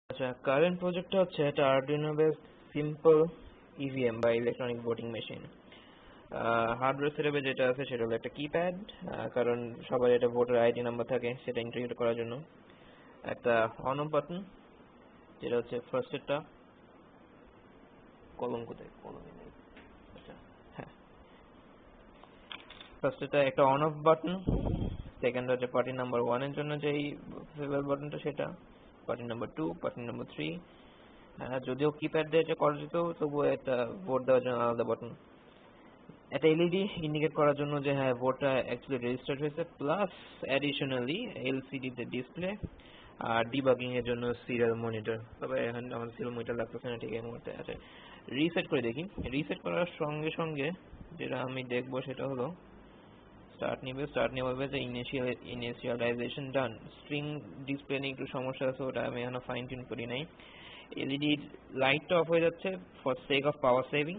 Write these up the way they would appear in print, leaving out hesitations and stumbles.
আচ্ছা, কারেন্ট প্রজেক্টটা হচ্ছে একটা আরডুইনো বেস সিম্পল ইভিএম বা ইলেকট্রনিক ভোটিং মেশিন। হার্ডওয়্যার সেটআপে যেটা আছে সেটা হলো একটা কিপ্যাড, কারণ সবার এটা ভোটার আইডি নাম্বার থাকে, সেটা ইন্টারভিউ করার জন্য একটা অন অফ বাটন, যেটা হচ্ছে ফার্স্টেরটা কলম কোথায় কলম নেই। আচ্ছা, হ্যাঁ, ফার্স্টেরটা একটা অন অফ বাটন, সেকেন্ড হচ্ছে পার্টি নাম্বার 1 এর জন্য যেই ফেভার বাটনটা সেটা, পার্টি নাম্বার 2, পার্টি নাম্বার 3। যদিও কিপ্যাড দিয়ে এটা করা যেত, তবুও একটা ভোট দেওয়ার জন্য আলাদা বাটন, একটা এলইডি ইন্ডিকেট করার জন্য যে হ্যাঁ ভোটটা অ্যাকচুয়ালি রেজিস্টার্ড হয়েছে, প্লাস অ্যাডিশনালি এলসিডি তে ডিসপ্লে আর ডিবাগিং এর জন্য সিরিয়াল মনিটর। তবে এখন আমার সিরিয়াল মনিটর লাগতেছে না ঠিক এই মুহূর্তে। আচ্ছা, রিসেট করে দেখি। রিসেট করার সঙ্গে সঙ্গে যেটা আমি দেখবো সেটা হলো স্টার্ট নিয়ে বলবে যে ইনিশিয়ালাইজেশন ডান। স্ট্রিং ডিসপ্লে নিয়ে একটু সমস্যা আছে, ওটা আমি এখনো ফাইন টিউন করি নাই। এলইডি লাইটটা অফ হয়ে যাচ্ছে for sake of power saving.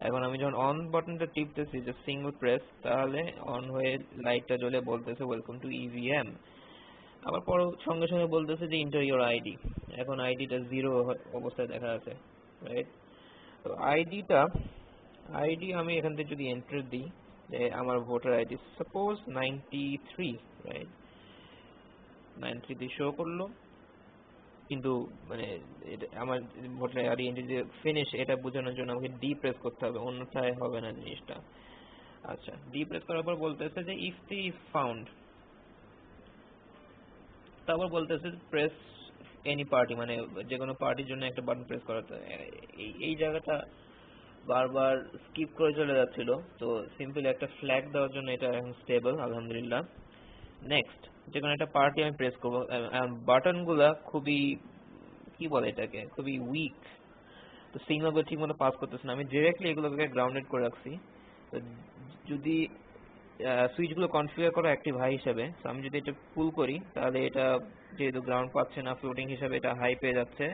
এখন আমি যখন অন বাটনটা টিপতেছি যে সিঙ্গল প্রেস, তাহলে অন হয়ে লাইটটা জ্বলে বলতেছে ওয়েলকাম টু ইভিএম। আবার পরে সঙ্গে সঙ্গে বলতেছে যে ইন্টার ইওর আইডি। এখন আইডিটা 0 অবস্থায় দেখা আছে, রাইট? তো আইডি আমি এখান থেকে যদি এন্টার দিই যে আমার ভোটার আইডি সাপোজ 93, রাইট? 93 দিয়ে শো করলো, কিন্তু মানে আমার ভোটার আইডি এন্ট্রি যে ফিনিশ এটা বোঝানোর জন্য আমাকে ডি প্রেস করতে হবে, অন্যথায় হবে না জিনিসটা। আচ্ছা, ডি প্রেস করার পর বলতেছে যে ইফ দি ইজ ফাউন্ড, তারপর বলতেছে প্রেস এনি পার্টি, মানে যে কোনো পার্টির জন্য একটা বাটন প্রেস করাতে। এই জায়গাটা বারবার স্কিপ করে চলে যাচ্ছিল, তো সিম্পলি একটা ফ্ল্যাগ দেওয়ার জন্য এটা এখন স্টেবল, আলহামদুলিল্লাহ। নেক্সট, যে কোনো একটা পার্টি আমি প্রেস করবো, বাটন গুলা খুবই কি বলে এটাকে, খুবই উইক, তো সিগন্যাল গুলো ঠিক মতো পাস করতেছে না। আমি ডিরেক্টলি এগুলোকে গ্রাউন্ডেড করে রাখছি। তো যদি সুইচগুলো কনফিগার করা অ্যাক্টিভ হাই হিসাবে, তো আমি যদি এটা পুল করি তাহলে এটা যেহেতু গ্রাউন্ড পাচ্ছে না, ফ্লোটিং হিসাবে এটা হাই পেয়ে যাচ্ছে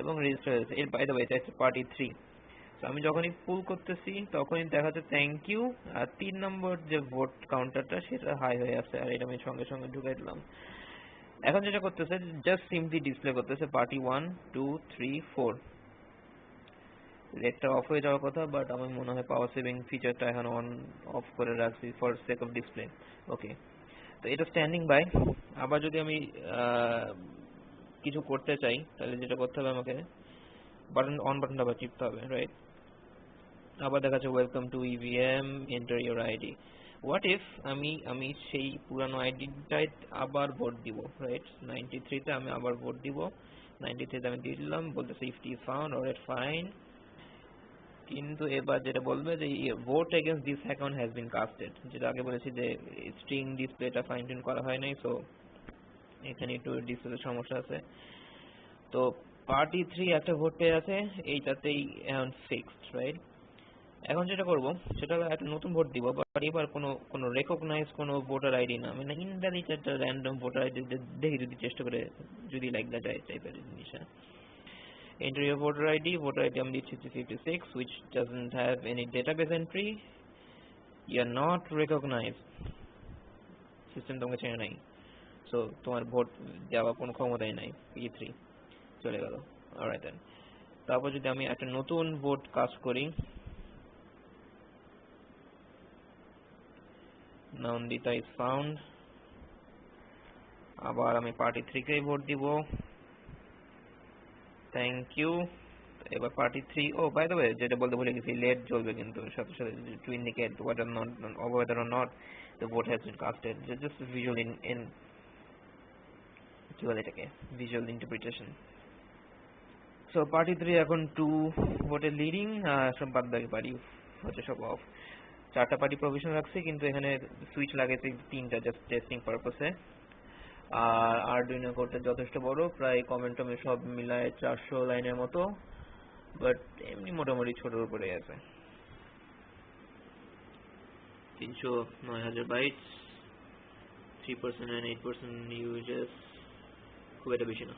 এবং রেজিস্টার হয়েছে। এর বাই দ্য ওয়ে এটা হচ্ছে পার্টি 3। তো আমি যখনই পুল করতেছি তখনই দেখা যাচ্ছে থ্যাংক ইউ, আর 3 নম্বর যে ভোট কাউন্টারটা সেটা হাই হয়ে আছে, আর এটা আমি সঙ্গে সঙ্গে ঢুকাই দিলাম। এখন যেটা করতেছে জাস্ট সিম্পলি ডিসপ্লে করতেছে পার্টি 1, 2, 3, 4। রেডটা অফ হয়ে যাওয়ার কথা, বাট আমার মনে হয় পাওয়ার সেভিং ফিচারটা এখন অন অফ করে রাখছি ফর সেক অফ ডিসপ্লে। ওকে, তো এটা স্ট্যান্ডিং বাই। আবার যদি আমি কিছু করতে চাই তাহলে যেটা করতে হবে, আমাকে বাটনটা আবার টিপতে হবে, রাইট? আবার দেখাচ্ছে welcome to EVM, enter your ID. What if আমি সেই পুরানো আইডিটাই আবার ভোট দিব, রাইট? 93 তে আমি আবার ভোট দিব, 93 তে আমি দিয়ে দিলাম, বলতেছে if is found, alright fine. কিন্তু এবার যেটা বলবে যে vote against this account has been custard, যেটা আগে বলেছি যে স্ট্রিং ডিসপ্লেটা ফাইন টিউন করা হয় নাই, সো এখানে একটু ডিসপ্লেতে সমস্যা আছে। তো পার্টি 3 একটা ভোট পেয়ে আছে, এইটাতেই এখন ফিক্সড, রাইট? এখন যেটা করব সেটা হলো একটা নতুন ভোট দিব, বাট এবার কোনো রেকগনাইজ কোনো ভোটার আইডি না, মানে ইনভ্যালিড একটা র্যান্ডম ভোটার আইডি দেখি যদি চেষ্টা করে, যদি লাইক দ্যাট টাইপের জিনিস। Enter your voter ID আমি দিচ্ছি 56, which doesn't have any database entry. You are not recognized. System তোমাকে চেনে নাই, সো তোমার ভোট দেওয়ার কোনো ক্ষমতাই নাই। P3 চলে গেল। অলরাইট দেন, তারপর যদি আমি একটা নতুন ভোট কাস্ট করি, নন্দিতা ইজ ফাউন্ড, আবার আমি পার্টি 3 কেই ভোট দিব, থ্যাংক ইউ। এবার party 3, oh by the way যেটা বলতে ভুলে গেছি, লেট জ্বলবে কিন্তু সাথে সাথে to indicate whether or not the vote has been casted, just visual in কি বলে এটাকে, ভিজুয়াল ইন্টারপ্রিটেশন। সো পার্টি 3 এখন 2 ভোটে লিডিং, সব বাদ বাকি পার্টি হচ্ছে সব অফ। 4টা পার্টি প্রভিশন রাখছি, কিন্তু এখানে সুইচ লাগাইছি 3টা জাস্ট টেস্টিং পারপাসে। আর আরডুইনো কোডটা যথেষ্ট বড়, প্রায় কমেন্ট টমেন্ট সব মিলায় 400 লাইনের মতো, বাট এমনি মোটামুটি ছোটোর উপরে আছে। 309,000 বাইটস, 3% and 8% ইউজেস, খুব একটা বেশি না।